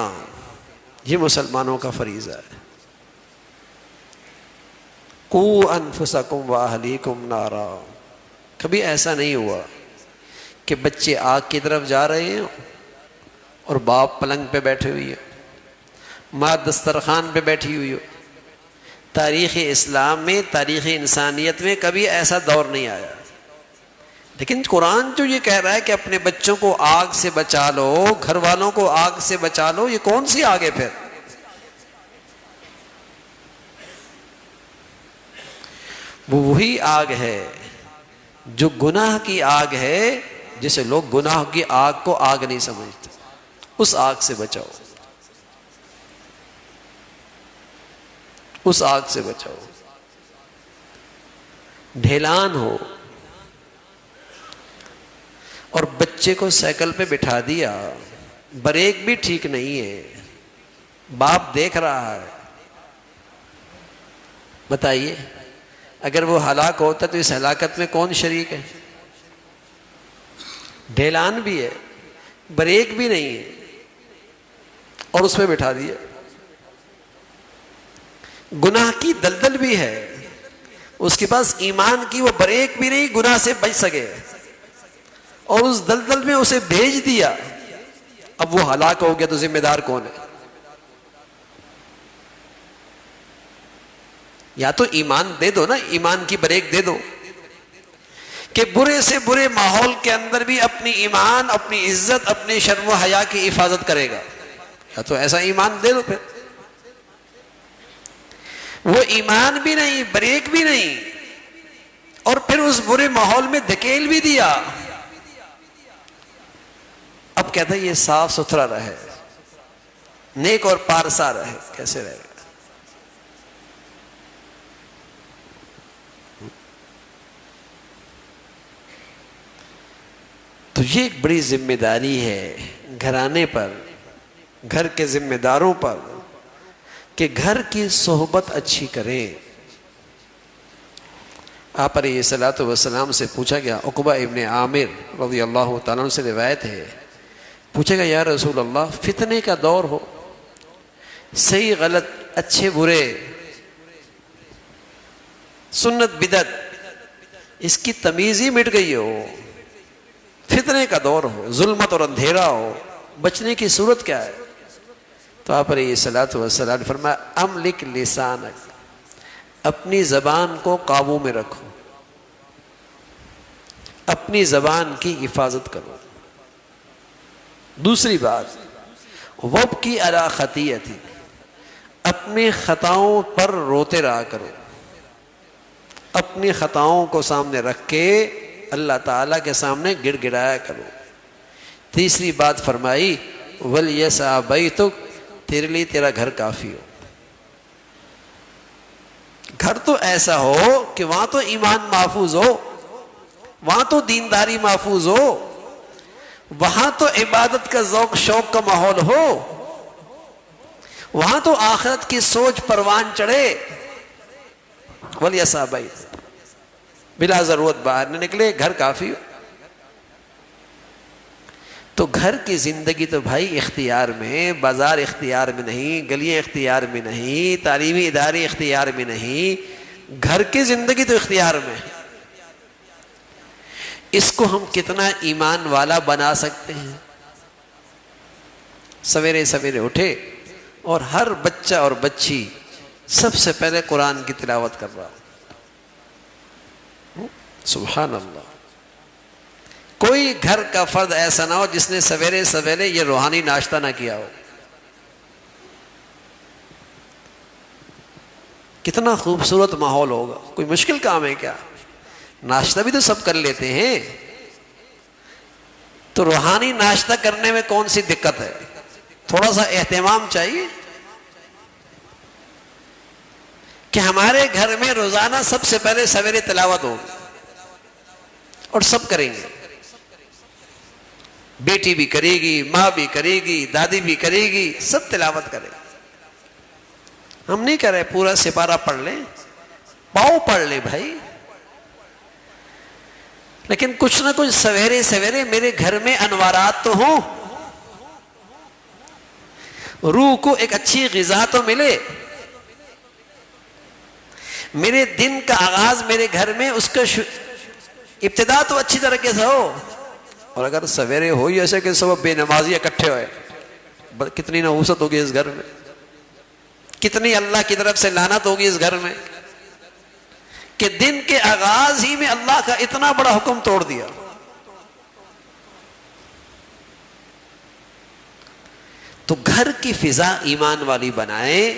یہ مسلمانوں کا فریضہ ہے. قُوا أَنفُسَكُمْ وَأَهْلِيكُمْ نَارًا. کبھی ایسا نہیں ہوا کہ بچے آگ کی طرف جا رہے ہیں اور باپ پلنگ پہ بیٹھے ہوئی ہیں، ماں دسترخوان پہ بیٹھی ہوئی ہو. تاریخ اسلام میں، تاریخ انسانیت میں کبھی ایسا دور نہیں آیا. لیکن قرآن جو یہ کہہ رہا ہے کہ اپنے بچوں کو آگ سے بچا لو، گھر والوں کو آگ سے بچا لو، یہ کون سی آگ ہے پھر؟ وہ وہی آگ ہے جو گناہ کی آگ ہے، جسے لوگ گناہ کی آگ کو آگ نہیں سمجھتے. اس آگ سے بچاؤ، اس آگ سے بچاؤ. ڈھیلان ہو اور بچے کو سائیکل پہ بٹھا دیا، بریک بھی ٹھیک نہیں ہے، باپ دیکھ رہا ہے، بتائیے اگر وہ ہلاک ہوتا تو اس ہلاکت میں کون شریک ہے؟ ڈھیلان بھی ہے، بریک بھی نہیں ہے، اور اس پہ بٹھا دیا. گناہ کی دلدل بھی ہے، اس کے پاس ایمان کی وہ بریک بھی نہیں، گناہ سے بچ سکے، اور اس دلدل میں اسے بھیج دیا. اب وہ ہلاک ہو گیا تو ذمہ دار کون ہے؟ یا تو ایمان دے دو نا، ایمان کی بریک دے دو کہ برے سے برے ماحول کے اندر بھی اپنی ایمان، اپنی عزت، اپنی شرم و حیا کی حفاظت کرے گا. یا تو ایسا ایمان دے دو. پھر وہ ایمان بھی نہیں، بریک بھی نہیں، اور پھر اس برے ماحول میں دھکیل بھی دیا. اب کہتا ہے یہ صاف ستھرا رہے، نیک اور پارسا رہے. کیسے رہے گا؟ تو یہ ایک بڑی ذمہ داری ہے گھرانے پر، گھر کے ذمہ داروں پر، کہ گھر کی صحبت اچھی کریں۔ آپ علیہ الصلوۃ والسلام سے پوچھا گیا، عقبہ ابن عامر رضی اللہ تعالیٰ عنہ سے روایت ہے، پوچھے گا یا رسول اللہ فتنے کا دور ہو، صحیح غلط، اچھے برے، سنت بدعت، اس کی تمیز ہی مٹ گئی ہو، فتنے کا دور ہو، ظلمت اور اندھیرا ہو، بچنے کی صورت کیا ہے؟ تو آپ علیہ الصلوۃ والسلام نے فرمایا املک لسانک، اپنی زبان کو قابو میں رکھو، اپنی زبان کی حفاظت کرو۔ دوسری بات وابکی علی خطیئتک، اپنی خطاؤں پر روتے رہا کرو، اپنی خطاؤں کو سامنے رکھ کے اللہ تعالیٰ کے سامنے گڑ گڑایا کرو۔ تیسری بات فرمائی وَلْيَسْعَ بَيْتُكَ، تیرے لیے تیرا گھر کافی ہو، گھر تو ایسا ہو کہ وہاں تو ایمان محفوظ ہو، وہاں تو دینداری محفوظ ہو، وہاں تو عبادت کا ذوق شوق کا ماحول ہو، وہاں تو آخرت کی سوچ پروان چڑھے۔ وَلْيَسْعَ بَيْتُكَ، بلا ضرورت باہر نہ نکلے، گھر کافی ہو۔ تو گھر کی زندگی تو بھائی اختیار میں، بازار اختیار میں نہیں، گلیاں اختیار میں نہیں، تعلیمی ادارے اختیار میں نہیں، گھر کی زندگی تو اختیار میں ہے۔ اس کو ہم کتنا ایمان والا بنا سکتے ہیں؟ سویرے سویرے اٹھے اور ہر بچہ اور بچی سب سے پہلے قرآن کی تلاوت کر رہا، سبحان اللہ۔ کوئی گھر کا فرد ایسا نہ ہو جس نے سویرے سویرے یہ روحانی ناشتہ نہ کیا ہو۔ کتنا خوبصورت ماحول ہوگا، کوئی مشکل کام ہے کیا؟ ناشتہ بھی تو سب کر لیتے ہیں، تو روحانی ناشتہ کرنے میں کون سی دقت ہے؟ تھوڑا سا اہتمام چاہیے کہ ہمارے گھر میں روزانہ سب سے پہلے سویرے تلاوت ہوگی، اور سب کریں گے، بیٹی بھی کرے گی، ماں بھی کرے گی، دادی بھی کرے گی، سب تلاوت کرے گی۔ ہم نہیں کر رہے پورا سپارہ پڑھ لیں، پاؤ پڑھ لیں بھائی، لیکن کچھ نہ کچھ سویرے سویرے میرے گھر میں انوارات تو ہوں، روح کو ایک اچھی غذا تو ملے، میرے دن کا آغاز میرے گھر میں اس کا ابتدا تو اچھی طریقے سے ہو۔ اور اگر سویرے ہو ہی ایسے کہ سب بے نمازی اکٹھے ہوئے، کتنی نحوست ہوگی اس گھر میں، کتنی اللہ کی طرف سے لعنت ہوگی اس گھر میں کہ دن کے آغاز ہی میں اللہ کا اتنا بڑا حکم توڑ دیا۔ تو گھر کی فضا ایمان والی بنائیں،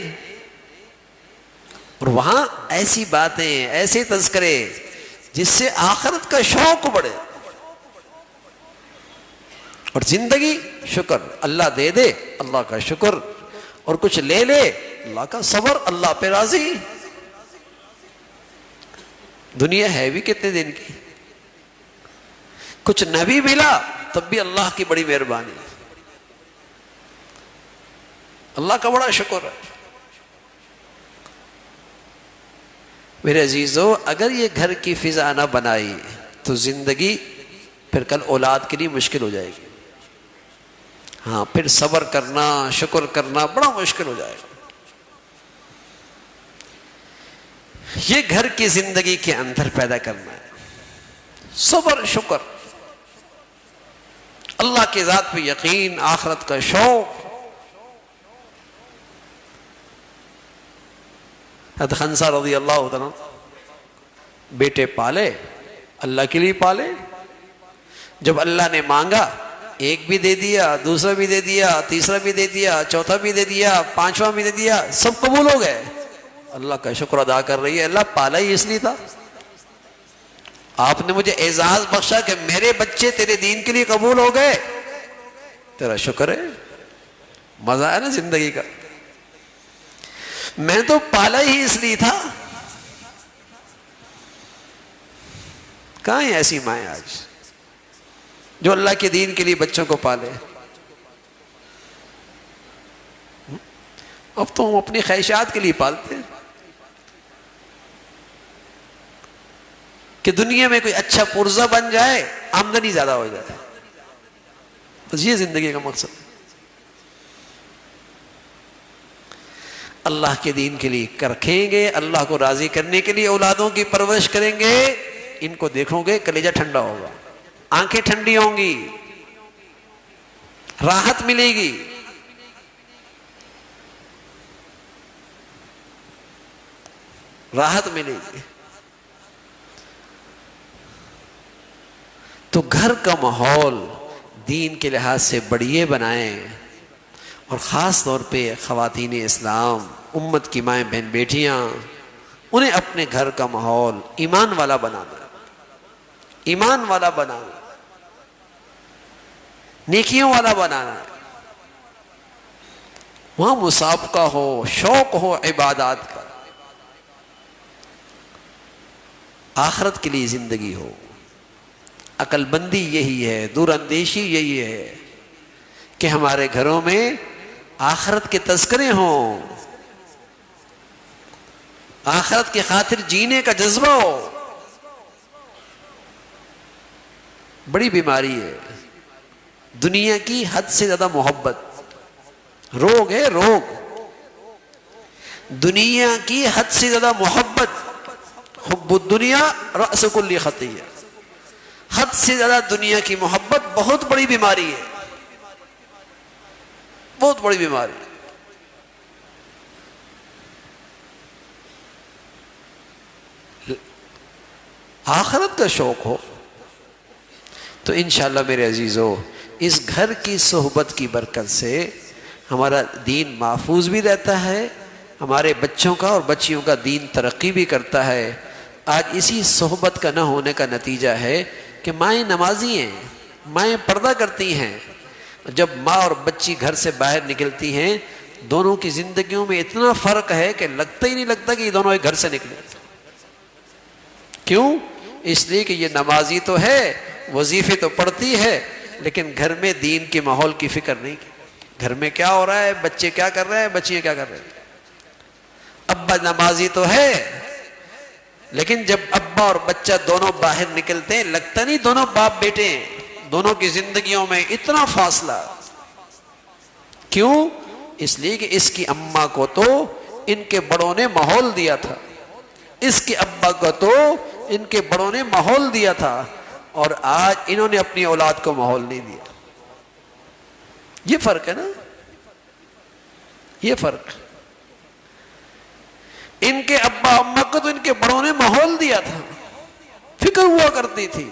اور وہاں ایسی باتیں، ایسے تذکرے جس سے آخرت کا شوق بڑھے، اور زندگی شکر، اللہ دے دے اللہ کا شکر، اور کچھ لے لے اللہ کا صبر، اللہ پہ راضی۔ دنیا ہے بھی کتنے دن کی، کچھ نہ بھی ملا تب بھی اللہ کی بڑی مہربانی، اللہ کا بڑا شکر ہے۔ میرے عزیزو، اگر یہ گھر کی فضا نہ بنائی تو زندگی پھر کل اولاد کے لیے مشکل ہو جائے گی۔ ہاں، پھر صبر کرنا، شکر کرنا بڑا مشکل ہو جائے گا۔ یہ گھر کی زندگی کے اندر پیدا کرنا ہے صبر، شکر، اللہ کی ذات پہ یقین، آخرت کا شوق۔ حضرت خنسہ رضی اللہ عنہ بیٹے پالے، اللہ کے لیے پالے، جب اللہ نے مانگا ایک بھی دے دیا، دوسرا بھی دے دیا، تیسرا بھی دے دیا، چوتھا بھی دے دیا، پانچواں بھی دے دیا، سب قبول ہو گئے۔ اللہ کا شکر ادا کر رہی ہے، اللہ پالا ہی اس لیے تھا، آپ نے مجھے اعزاز بخشا کہ میرے بچے تیرے دین کے لیے قبول ہو گئے، تیرا شکر ہے۔ مزہ ہے نا زندگی کا، میں تو پالا ہی اس لیے تھا۔ کہاں ہیں ایسی مائیں آج؟ جو اللہ کے دین کے لیے بچوں کو پالے. اب تو ہم اپنی خواہشات کے لیے پالتے ہیں کہ دنیا میں کوئی اچھا پرزہ بن جائے، آمدنی زیادہ ہو جائے. بس یہ زندگی کا مقصد ہے. اللہ کے دین کے لیے رکھیں گے، اللہ کو راضی کرنے کے لیے اولادوں کی پرورش کریں گے. ان کو دیکھو گے کلیجہ ٹھنڈا ہوگا، آنکھیں ٹھنڈی ہوں گی، راحت ملے گی. راحت ملے گی. تو گھر کا ماحول دین کے لحاظ سے بڑھیے بنائیں، اور خاص طور پہ خواتین اسلام، امت کی مائیں بہن بیٹیاں، انہیں اپنے گھر کا ماحول ایمان والا بنانا، ایمان والا بنانا، نیکیوں والا بنانا. وہاں مسابقہ ہو، شوق ہو عبادات کا، آخرت کے لیے زندگی ہو. عقل بندی یہی ہے، دور اندیشی یہی ہے کہ ہمارے گھروں میں آخرت کے تذکرے ہوں، آخرت کی خاطر جینے کا جذبہ ہو. بڑی بیماری ہے دنیا کی حد سے زیادہ محبت، روگ ہے روگ. دنیا کی حد سے زیادہ محبت، حب الدنیا رأس کل خطیہ. حد سے زیادہ دنیا کی محبت بہت بڑی بیماری ہے، بہت بڑی بیماری. آخرت کا شوق ہو تو انشاءاللہ میرے عزیزو، اس گھر کی صحبت کی برکت سے ہمارا دین محفوظ بھی رہتا ہے، ہمارے بچوں کا اور بچیوں کا دین ترقی بھی کرتا ہے. آج اسی صحبت کا نہ ہونے کا نتیجہ ہے کہ مائیں نمازی ہیں، مائیں پردہ کرتی ہیں. جب ماں اور بچی گھر سے باہر نکلتی ہیں، دونوں کی زندگیوں میں اتنا فرق ہے کہ لگتا ہی نہیں لگتا کہ یہ دونوں ایک گھر سے نکلے. کیوں؟ اس لیے کہ یہ نمازی تو ہے، وظیفے تو پڑھتی ہے، لیکن گھر میں دین کے ماحول کی فکر نہیں کی. گھر میں کیا ہو رہا ہے، بچے کیا کر رہے ہیں، بچیاں کیا کر رہے ہیں. ابا نمازی تو ہے، لیکن جب ابا اور بچہ دونوں باہر نکلتے ہیں، لگتا نہیں دونوں باپ بیٹے ہیں. دونوں کی زندگیوں میں اتنا فاصلہ. کیوں؟ اس لیے کہ اس کی اماں کو تو ان کے بڑوں نے ماحول دیا تھا، اس کے ابا کو تو ان کے بڑوں نے ماحول دیا تھا، اور آج انہوں نے اپنی اولاد کو ماحول نہیں دیا. یہ فرق ہے نا، یہ فرق. ان کے ابا اما کو تو ان کے بڑوں نے ماحول دیا تھا، فکر ہوا کرتی تھی،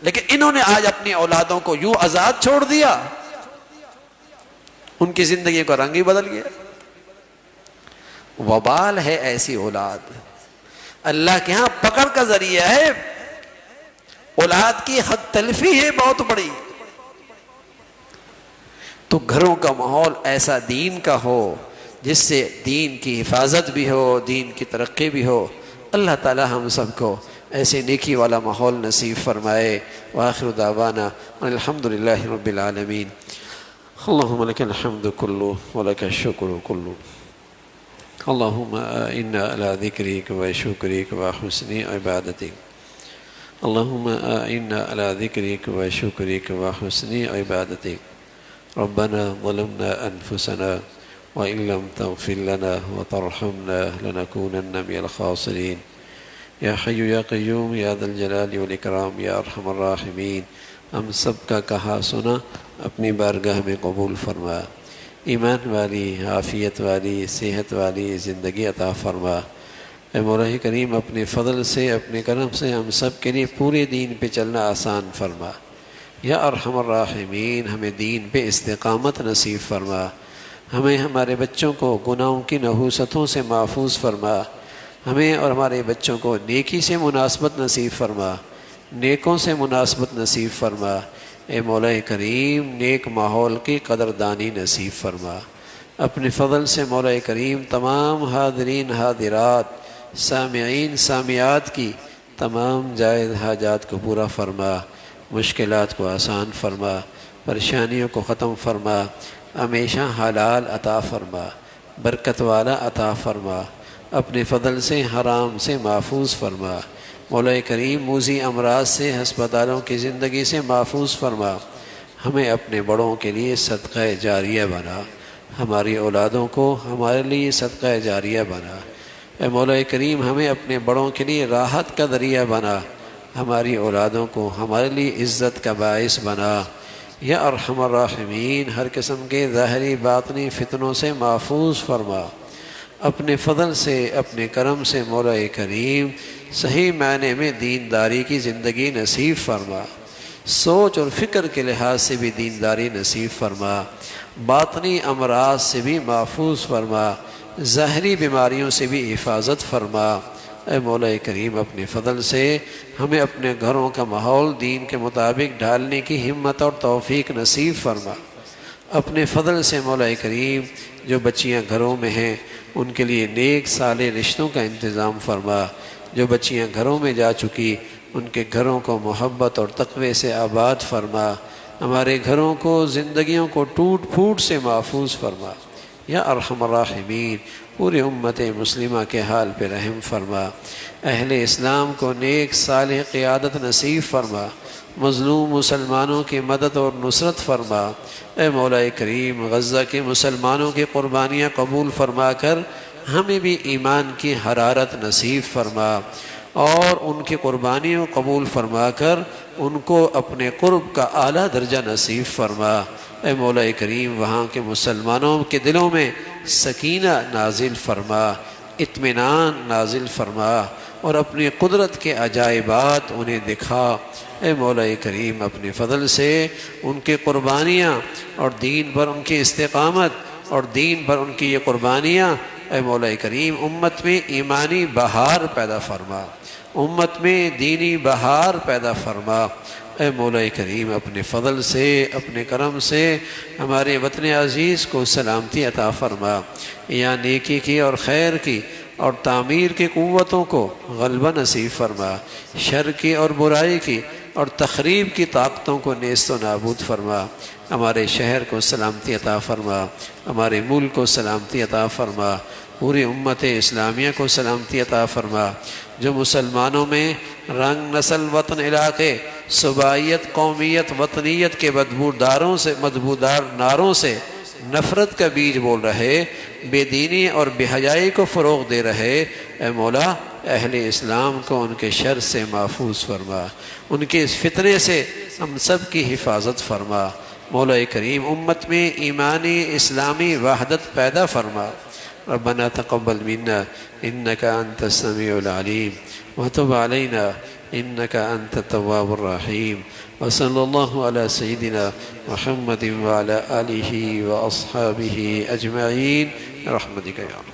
لیکن انہوں نے آج اپنی اولادوں کو یوں آزاد چھوڑ دیا، ان کی زندگی کا رنگ ہی بدل گیا. وبال ہے ایسی اولاد، اللہ کے ہاں پکڑ کا ذریعہ ہے. اولاد کی حق تلفی ہے بہت بڑی. تو گھروں کا ماحول ایسا دین کا ہو جس سے دین کی حفاظت بھی ہو، دین کی ترقی بھی ہو. اللہ تعالی ہم سب کو ایسے نیکی والا ماحول نصیب فرمائے. وآخر دعوانا الحمدللہ رب العالمین. اللہم لک الحمد کلو ولک الشکر کلو. اللہم انا علی ذکرک و شکرک و حسن عبادتک. اللہم انا علی ذکرک و شکرک و حسن عبادتک. ربنا ظلمنا انفسنا وإن لم تغفر لنا وترحمنا لنكونن من الخاسرين. یا حی یا قیوم یا ذا الجلال والإکرام یا ارحم الراحمین. ہم سب کا کہا سنا اپنی بارگاہ میں قبول فرما. ایمان والی، عافیت والی، صحت والی زندگی عطا فرما. اے مولا کریم اپنے فضل سے، اپنے کرم سے ہم سب کے لیے پورے دین پہ چلنا آسان فرما. یا ارحم الراحمین ہمیں دین پہ استقامت نصیب فرما. ہمیں ہمارے بچوں کو گناہوں کی نحوستوں سے محفوظ فرما. ہمیں اور ہمارے بچوں کو نیکی سے مناسبت نصیب فرما، نیکوں سے مناسبت نصیب فرما. اے مولا کریم نیک ماحول کی قدردانی نصیب فرما. اپنے فضل سے مولا کریم تمام حاضرین حاضرات، سامعین سامعات کی تمام جائز حاجات کو پورا فرما. مشکلات کو آسان فرما، پریشانیوں کو ختم فرما، ہمیشہ حلال عطا فرما، برکت والا عطا فرما، اپنے فضل سے حرام سے محفوظ فرما۔ مولا کریم موذی امراض سے، ہسپتالوں کی زندگی سے محفوظ فرما۔ ہمیں اپنے بڑوں کے لیے صدقہ جاریہ بنا، ہماری اولادوں کو ہمارے لیے صدقہ جاریہ بنا۔ اے مولا کریم ہمیں اپنے بڑوں کے لیے راحت کا ذریعہ بنا، ہماری اولادوں کو ہمارے لیے عزت کا باعث بنا۔ یا ارحم الراحمین ہر قسم کے ظاہری باطنی فتنوں سے محفوظ فرما۔ اپنے فضل سے، اپنے کرم سے مولا کریم صحیح معنی میں دینداری کی زندگی نصیب فرما، سوچ اور فکر کے لحاظ سے بھی دینداری نصیب فرما، باطنی امراض سے بھی محفوظ فرما، ظاہری بیماریوں سے بھی حفاظت فرما۔ اے مولا کریم اپنے فضل سے ہمیں اپنے گھروں کا ماحول دین کے مطابق ڈھالنے کی ہمت اور توفیق نصیب فرما۔ اپنے فضل سے مولا کریم جو بچیاں گھروں میں ہیں ان کے لیے نیک صالح رشتوں کا انتظام فرما، جو بچیاں گھروں میں جا چکی ان کے گھروں کو محبت اور تقوی سے آباد فرما، ہمارے گھروں کو زندگیوں کو ٹوٹ پھوٹ سے محفوظ فرما۔ یا ارحم الراحمین پوری امت مسلمہ کے حال پہ رحم فرما، اہل اسلام کو نیک صالح قیادت نصیب فرما، مظلوم مسلمانوں کی مدد اور نصرت فرما۔ اے مولا کریم غزہ کے مسلمانوں کی قربانیاں قبول فرما کر ہمیں بھی ایمان کی حرارت نصیب فرما، اور ان کی قربانیوں قبول فرما کر ان کو اپنے قرب کا اعلیٰ درجہ نصیب فرما۔ اے مولا کریم وہاں کے مسلمانوں کے دلوں میں سکینہ نازل فرما، اطمینان نازل فرما، اور اپنی قدرت کے عجائبات انہیں دکھا۔ اے مولا کریم اپنے فضل سے ان کی قربانیاں اور دین پر ان کی استقامت اور دین پر ان کی یہ قربانیاں اے مولا کریم امت میں ایمانی بہار پیدا فرما، امت میں دینی بہار پیدا فرما۔ اے مولا کریم اپنے فضل سے، اپنے کرم سے ہمارے وطن عزیز کو سلامتی عطا فرما، یا نیکی کی اور خیر کی اور تعمیر کی قوتوں کو غلبہ نصیب فرما، شر کی اور برائی کی اور تخریب کی طاقتوں کو نیست و نابود فرما۔ ہمارے شہر کو سلامتی عطا فرما، ہمارے ملک کو سلامتی عطا فرما، پوری امت اسلامیہ کو سلامتی عطا فرما۔ جو مسلمانوں میں رنگ، نسل، وطن، علاقے، صوبائیت، قومیت، وطنیت کے مدبودار نعروں سے نفرت کا بیج بول رہے، بے دینی اور بے حیائی کو فروغ دے رہے، اے مولا اہل اسلام کو ان کے شر سے محفوظ فرما، ان کے اس فتنے سے ہم سب کی حفاظت فرما۔ مولا کریم امت میں ایمانی اسلامی وحدت پیدا فرما۔ ربنا تقبل منا انك انت السميع العليم وتب علينا انك انت التواب الرحيم، وصلى الله على سيدنا محمد وعلى آله واصحابه اجمعين برحمتك يا رب۔